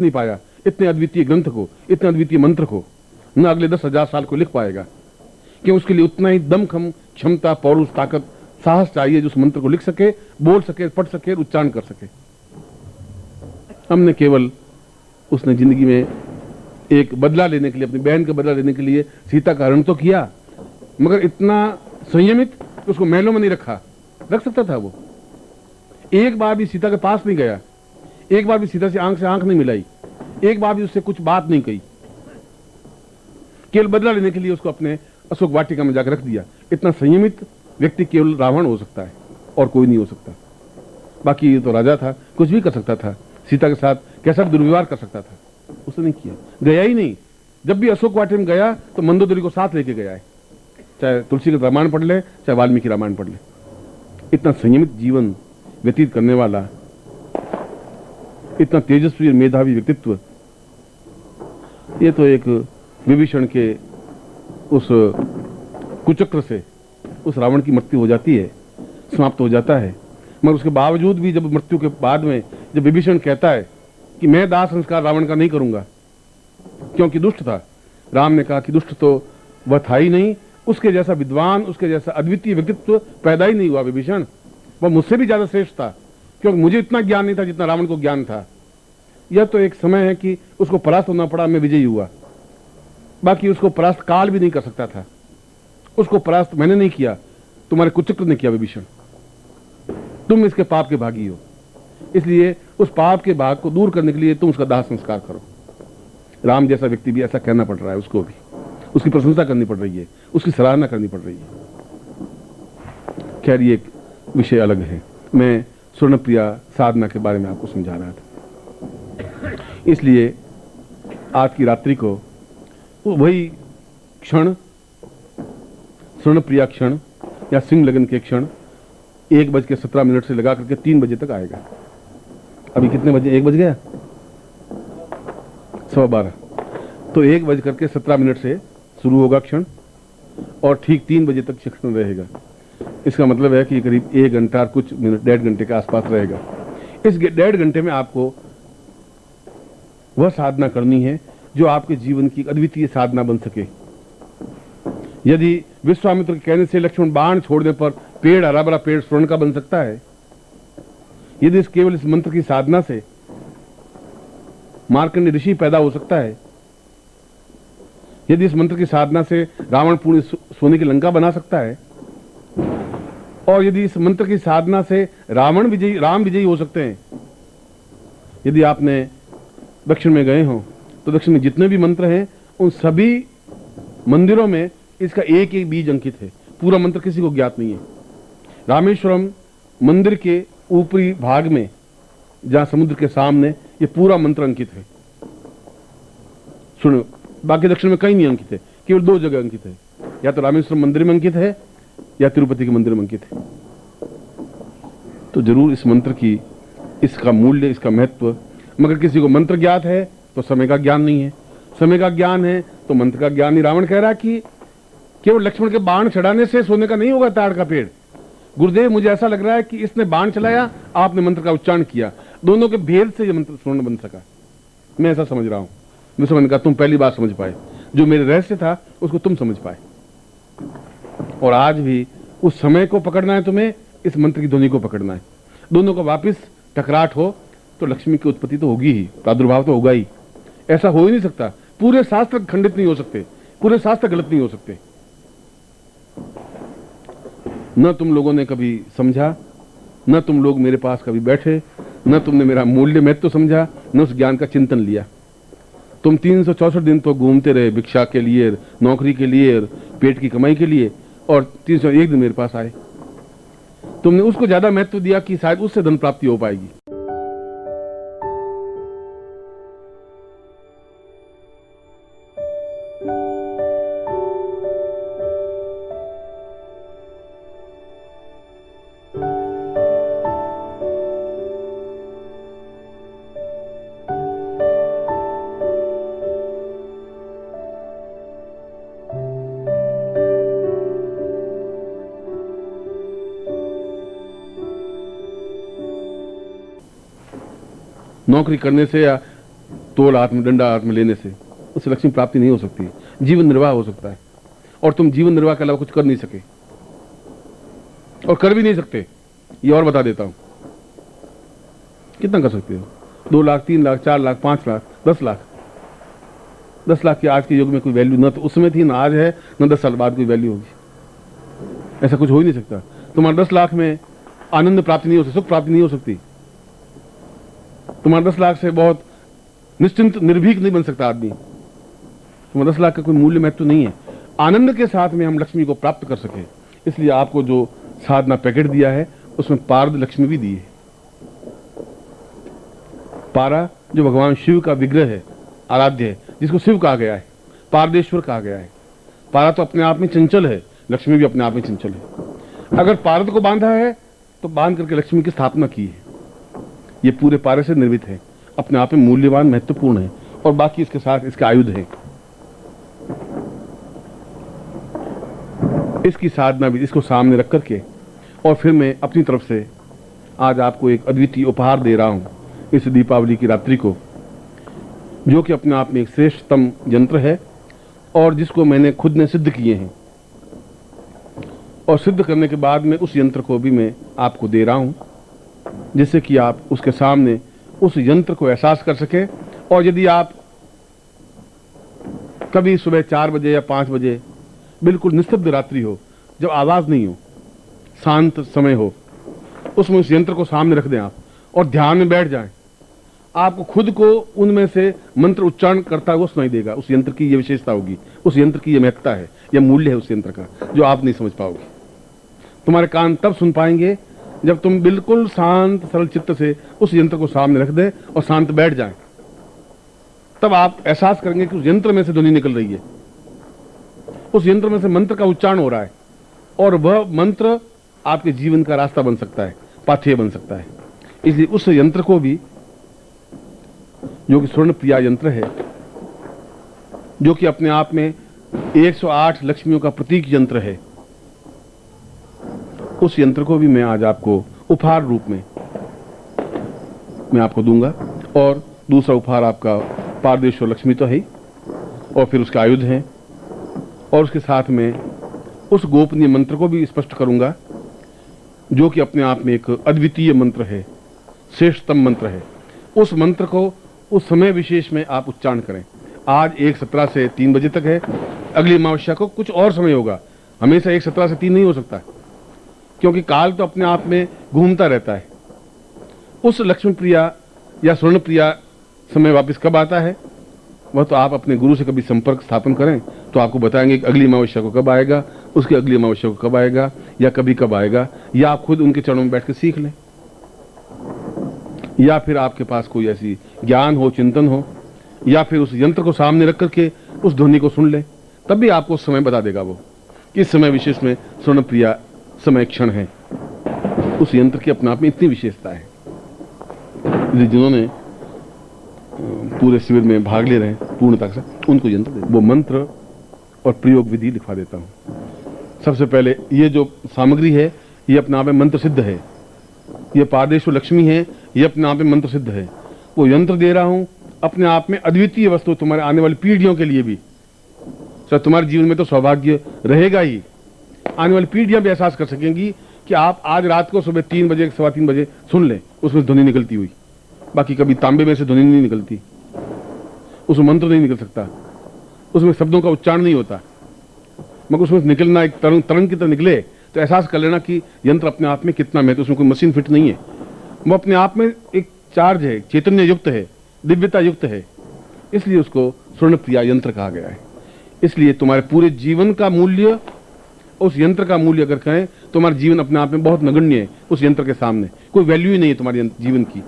नहीं पाया इतने अद्वितीय ग्रंथ को, इतने अद्वितीय मंत्र को, न अगले 10,000 साल को लिख पाएगा। कि उसके लिए उतना ही दमखम, क्षमता, पौरुष, ताकत, साहस चाहिए जो उस मंत्र को लिख सके, बोल सके, पढ़ सके, उच्चारण कर सके। हमने केवल उसने जिंदगी में एक बदला लेने के लिए, अपनी बहन का बदला लेने के लिए सीता का हरण तो किया, मगर इतना संयमित कि उसको महलों में नहीं रखा। रख सकता था वो। एक बार भी सीता के पास नहीं गया, एक बार भी सीता से आंख नहीं मिलाई, एक बार भी उससे कुछ बात नहीं कही। केवल बदला लेने के लिए उसको अपने अशोक वाटिका में जाकर रख दिया। इतना संयमित व्यक्ति केवल रावण हो सकता है और कोई नहीं हो सकता। बाकी ये तो राजा था, कुछ भी कर सकता था, सीता के साथ कैसा दुर्व्यवहार कर सकता था, उसने नहीं किया। गया ही नहीं। जब भी अशोक वाटिका में गया तो मंदोदरी को साथ लेके गया है, चाहे तुलसी का रामायण पढ़ ले, चाहे वाल्मीकि रामायण पढ़ ले। इतना संयमित जीवन व्यतीत करने वाला, इतना तेजस्वी और मेधावी व्यक्तित्व, ये तो एक विभीषण के उस कुचक्र से उस रावण की मृत्यु हो जाती है, समाप्त हो जाता है। मगर उसके बावजूद भी जब मृत्यु के बाद में जब विभीषण कहता है कि मैं दाह संस्कार रावण का नहीं करूंगा, क्योंकि दुष्ट था, राम ने कहा कि दुष्ट तो वह था ही नहीं, उसके जैसा विद्वान, उसके जैसा अद्वितीय व्यक्तित्व पैदा ही नहीं हुआ विभीषण। वह मुझसे भी ज्यादा श्रेष्ठ था, क्योंकि मुझे इतना ज्ञान नहीं था जितना रावण को ज्ञान था। यह तो एक समय है कि उसको परास्त होना पड़ा, मैं विजयी हुआ। बाकी उसको परास्त काल भी नहीं कर सकता था। उसको परास्त मैंने नहीं किया, तुम्हारे कुचक्र ने किया विभीषण। तुम इसके पाप के भागी हो, इसलिए उस पाप के भाग को दूर करने के लिए तुम उसका दाह संस्कार करो। राम जैसा व्यक्ति भी ऐसा कहना पड़ रहा है, उसको भी उसकी प्रशंसा करनी पड़ रही है, उसकी सराहना करनी पड़ रही है। खैर, ये विषय अलग है। मैं स्वर्णप्रिया साधना के बारे में आपको समझा रहा था। इसलिए आज की रात्रि को वही क्षण, स्वर्णप्रिया क्षण या सिंह लगन के क्षण 1:17 से लगा करके 3 बजे तक आएगा। अभी कितने बजे? 1 बज गया, 12:15। तो 1:17 से शुरू होगा क्षण और ठीक 3 बजे तक क्षण रहेगा। इसका मतलब है कि करीब 1 घंटा और कुछ मिनट, 1.5 घंटे के आसपास रहेगा। इस 1.5 घंटे में आपको वह साधना करनी है जो आपके जीवन की अद्वितीय साधना बन सके। यदि विश्वामित्र के कहने से लक्ष्मण बाण छोड़ने पर पेड़, हरा भरा पेड़ स्वर्ण का बन सकता है, यदि केवल इस मंत्र की साधना से मार्कंडेय ऋषि पैदा हो सकता है, यदि इस मंत्र की साधना से रावण पूर्ण सोने की लंका बना सकता है, और यदि इस मंत्र की साधना से राम विजयी हो सकते हैं। यदि आपने दक्षिण में गए हो तो दक्षिण में जितने भी मंत्र हैं उन सभी मंदिरों में इसका एक एक बीज अंकित है। पूरा मंत्र किसी को ज्ञात नहीं है। रामेश्वरम मंदिर के ऊपरी भाग में, जहां समुद्र के सामने, ये पूरा मंत्र अंकित है। सुनो, बाकी दक्षिण में कहीं नहीं अंकित है, केवल 2 जगह अंकित है। या तो रामेश्वरम मंदिर में अंकित है या तिरुपति के मंदिर में अंकित है। तो जरूर इस मंत्र की, इसका मूल्य, इसका महत्व, मगर किसी को मंत्र ज्ञात है तो समय का ज्ञान नहीं है, समय का ज्ञान है तो मंत्र का ज्ञान नहीं। रावण कह रहा कि केवल लक्ष्मण के बाण चढ़ाने से सोने का नहीं होगा ताड़ का पेड़। गुरुदेव, मुझे ऐसा लग रहा है कि इसने बाण चलाया, आपने मंत्र का उच्चारण किया, दोनों के भेद से यह मंत्र स्वर्ण बन सका। मैं ऐसा समझ रहा हूं। विश्वमन ने कहा, तुम पहली बार समझ पाए, जो मेरे रहस्य था उसको तुम समझ पाए। और आज भी उस समय को पकड़ना है तुम्हें, इस मंत्र की ध्वनि को पकड़ना है। दोनों को वापिस टकराट हो तो लक्ष्मी की उत्पत्ति तो होगी ही, प्रादुर्भाव तो होगा ही। ऐसा हो ही नहीं सकता। पूरे शास्त्र खंडित नहीं हो सकते, पूरे शास्त्र गलत नहीं हो सकते। न तुम लोगों ने कभी समझा, न तुम लोग मेरे पास कभी बैठे, न तुमने मेरा मूल्य महत्व समझा, न उस ज्ञान का चिंतन लिया। तुम 364 दिन तो घूमते रहे भिक्षा के लिए, नौकरी के लिए, पेट की कमाई के लिए, और 301 दिन मेरे पास आए। तुमने उसको ज्यादा महत्व दिया कि शायद उससे धन प्राप्ति हो पाएगी। नौकरी करने से या तोल हाथ में, डंडा हाथ में लेने से उससे लक्ष्मी प्राप्ति नहीं हो सकती। जीवन निर्वाह हो सकता है, और तुम जीवन निर्वाह के अलावा कुछ कर नहीं सके और कर भी नहीं सकते। ये और बता देता हूं, कितना कर सकते हो? 2 लाख, 3 लाख, 4 लाख, 5 लाख, 10 लाख। 10 लाख की आज के युग में कोई वैल्यू न तो उसमें थी, ना आज है, न 10 साल बाद कोई वैल्यू होगी। ऐसा कुछ हो ही नहीं सकता। तुम्हारे 10 लाख में आनंद प्राप्ति नहीं हो सकती, सुख प्राप्ति नहीं हो सकती। तुम्हारे 10 लाख से बहुत निश्चिंत निर्भीक नहीं बन सकता आदमी। तुम्हारे 10 लाख का कोई मूल्य महत्व नहीं है। आनंद के साथ में हम लक्ष्मी को प्राप्त कर सके, इसलिए आपको जो साधना पैकेट दिया है उसमें पारद लक्ष्मी भी दी है। पारा जो भगवान शिव का विग्रह है, आराध्य है, जिसको शिव कहा गया है, पारदेश्वर कहा गया है। पारा तो अपने आप में चंचल है, लक्ष्मी भी अपने आप में चंचल है। अगर पारद को बांधा है तो बांध करके लक्ष्मी की स्थापना की है। ये पूरे पारे से निर्मित है, अपने आप में मूल्यवान, महत्वपूर्ण है, और बाकी इसके साथ इसके आयुध हैं। इसकी साधना भी, इसको सामने रख करके, और फिर मैं अपनी तरफ से आज आपको एक अद्वितीय उपहार दे रहा हूं इस दीपावली की रात्रि को, जो कि अपने आप में एक श्रेष्ठतम यंत्र है और जिसको मैंने खुद ने सिद्ध किए हैं। और सिद्ध करने के बाद में उस यंत्र को भी मैं आपको दे रहा हूं, जिससे कि आप उसके सामने उस यंत्र को एहसास कर सके। और यदि आप कभी सुबह 4 बजे या 5 बजे बिल्कुल निस्तब्ध रात्रि हो, जब आवाज नहीं हो, शांत समय हो, उसमें उस यंत्र को सामने रख दें आप और ध्यान में बैठ जाएं, आपको खुद को उनमें से मंत्र उच्चारण करता हुआ सुनाई देगा। उस यंत्र की ये विशेषता होगी, उस यंत्र की ये महत्ता है, यह मूल्य है उस यंत्र का, जो आप नहीं समझ पाओगे। तुम्हारे कान तब सुन पाएंगे जब तुम बिल्कुल शांत सरल चित्त से उस यंत्र को सामने रख दें और शांत बैठ जाएं। तब आप एहसास करेंगे कि उस यंत्र में से ध्वनि निकल रही है, उस यंत्र में से मंत्र का उच्चारण हो रहा है, और वह मंत्र आपके जीवन का रास्ता बन सकता है, पाथेय बन सकता है। इसलिए उस यंत्र को भी, जो कि स्वर्ण प्रिया यंत्र है, जो कि अपने आप में 108 लक्ष्मियों का प्रतीक यंत्र है, उस यंत्र को भी मैं आज आपको उपहार रूप में मैं आपको दूंगा। और दूसरा उपहार आपका पारदेश्वर लक्ष्मी तो है ही, और फिर उसके आयुध हैं, और उसके साथ में उस गोपनीय मंत्र को भी स्पष्ट करूंगा, जो कि अपने आप में एक अद्वितीय मंत्र है, श्रेष्ठतम मंत्र है। उस मंत्र को उस समय विशेष में आप उच्चारण करें। आज 1:17 से 3 बजे तक है, अगली अमावस्या को कुछ और समय होगा, हमेशा 1:17 से 3 नहीं हो सकता, क्योंकि काल तो अपने आप में घूमता रहता है। उस लक्ष्मी प्रिया या स्वर्ण प्रिया समय वापस कब आता है, वह तो आप अपने गुरु से कभी संपर्क स्थापन करें तो आपको बताएंगे कि अगली अमावस्या को कब आएगा, उसकी अगली अमावस्या को कब आएगा, या कभी कब आएगा, या आप खुद उनके चरणों में बैठ कर सीख लें, या फिर आपके पास कोई ऐसी ज्ञान हो, चिंतन हो, या फिर उस यंत्र को सामने रख करके उस ध्वनि को सुन ले, तब भी आपको समय बता देगा वो कि इस समय विशेष में स्वर्ण प्रिया समय क्षण है। उस यंत्र की अपने आप में इतनी विशेषता है, जिन्होंने पूरे शिविर में भाग ले रहे हैं पूर्णता से, उनको यंत्र दे। वो मंत्र और प्रयोग विधि लिखवा देता हूं। सबसे पहले ये जो सामग्री है, ये अपने आप में मंत्र सिद्ध है। ये पारदेश्वर लक्ष्मी है, ये अपने आप में मंत्र सिद्ध है। वो यंत्र दे रहा हूं, अपने आप में अद्वितीय वस्तु, तुम्हारे आने वाली पीढ़ियों के लिए भी। सर तुम्हारे जीवन में तो सौभाग्य रहेगा ही, आने वाली पीढ़ियां भी एहसास कर सकेंगी कि आप आज रात को सुबह 3 बजे, 3:15 बजे सुन लें, उसमें ध्वनि निकलती हुई। बाकी कभी तांबे में से ध्वनि नहीं निकलती, उसमें मंत्र नहीं निकल सकता, उसमें शब्दों का उच्चारण नहीं होता, मगर उसमें निकलना एक तरंग की तरह निकले तो एहसास कर लेना कि यंत्र अपने आप में कितना महत्व, उसमें कोई मशीन फिट नहीं है, वो अपने आप में एक चार्ज है, चैतन्य युक्त है, दिव्यता युक्त है। इसलिए उसको स्वर्ण प्रिया यंत्र कहा गया है। इसलिए तुम्हारे पूरे जीवन का मूल्य, उस यंत्र का मूल्य अगर कहें, तुम्हारा जीवन अपने आप में बहुत नगण्य है। उस यंत्र के सामने कोई वैल्यू ही नहीं है तुम्हारे जीवन की,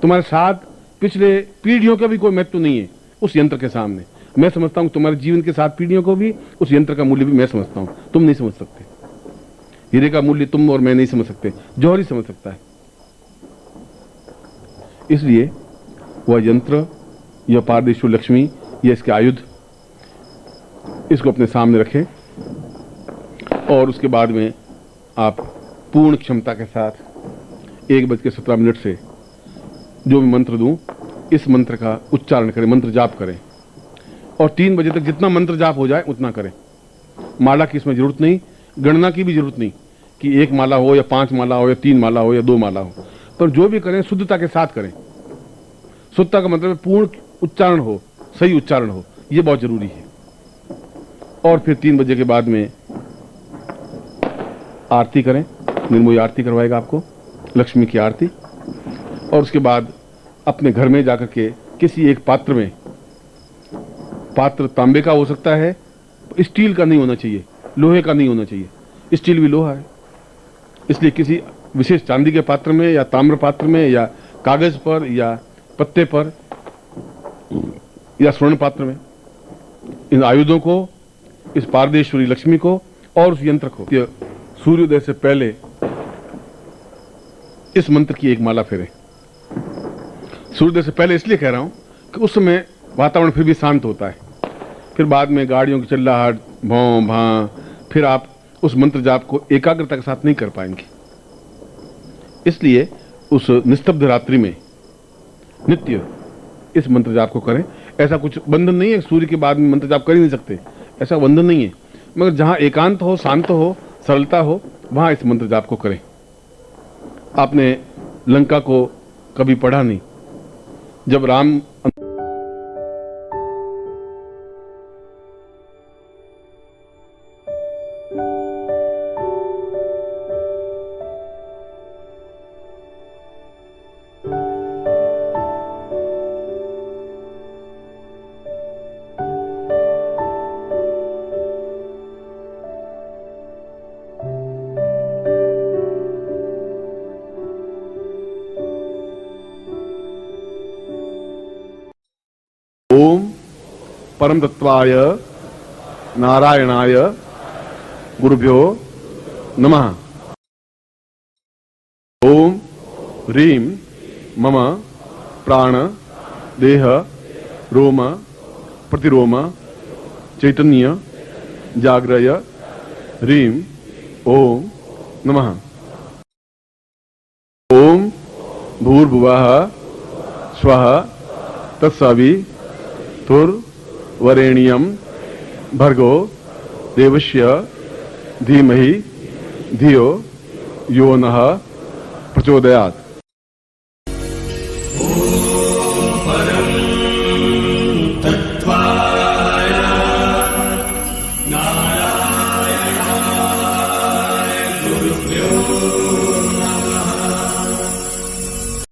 तुम्हारे साथ पिछले पीढ़ियों का भी कोई महत्व नहीं है उस यंत्र के सामने। मैं समझता हूं तुम्हारे जीवन के साथ पीढ़ियों को भी, उस यंत्र का मूल्य भी मैं समझता हूं, तुम नहीं समझ सकते। हीरे का मूल्य तुम और मैं नहीं समझ सकते, जौहरी समझ सकता है। इसलिए वह यंत्र, यह पारदेश्वर लक्ष्मी, यह इसके आयुध, इसको अपने सामने रखें, और उसके बाद में आप पूर्ण क्षमता के साथ 1:17 से जो भी मंत्र दूं इस मंत्र का उच्चारण करें, मंत्र जाप करें और 3 बजे तक जितना मंत्र जाप हो जाए उतना करें। माला की इसमें जरूरत नहीं, गणना की भी जरूरत नहीं कि 1 माला हो या 5 माला हो या 3 माला हो या 2 माला हो, पर जो भी करें शुद्धता के साथ करें। शुद्धता का मतलब पूर्ण उच्चारण हो, सही उच्चारण हो, यह बहुत जरूरी है। और फिर 3 बजे के बाद में आरती करें, निर्मोही आरती करवाएगा आपको, लक्ष्मी की आरती। और उसके बाद अपने घर में जाकर के किसी एक पात्र में, पात्र तांबे का हो सकता है, स्टील का नहीं होना चाहिए, लोहे का नहीं होना चाहिए, स्टील भी लोहा है, इसलिए किसी विशेष चांदी के पात्र में या ताम्र पात्र में या कागज पर या पत्ते पर या स्वर्ण पात्र में इन आयुधों को, इस पारदेश्वरी लक्ष्मी को और उस यंत्र को सूर्योदय से पहले इस मंत्र की एक माला फेरें। सूर्योदय से पहले इसलिए कह रहा हूं कि उस समय वातावरण फिर भी शांत होता है, फिर बाद में गाड़ियों की चिल्लाहट, भौं भां, फिर आप उस मंत्र जाप को एकाग्रता के साथ नहीं कर पाएंगे। इसलिए उस निस्तब्ध रात्रि में नित्य इस मंत्र जाप को करें। ऐसा कुछ बंधन नहीं है, सूर्य के बाद में मंत्र जाप कर ही नहीं सकते, ऐसा बंधन नहीं है, मगर जहां एकांत हो, शांत हो, सरलता हो, वहां इस मंत्र जाप को करें। आपने लंका को कभी पढ़ा नहीं, जब राम ओम परम तत्वाय नारायणाय गुरुभ्यो नमः। ओम ह्रीं मम प्राण देह रोम प्रतिरोम चैतन्य जाग्रय ह्रीं ओम नमः। ओम भूर्भुवः स्वः तत्सवितुर्वरेण्यं भर्गो देवस्य धीमहि धियो यो नः प्रचोदयात्।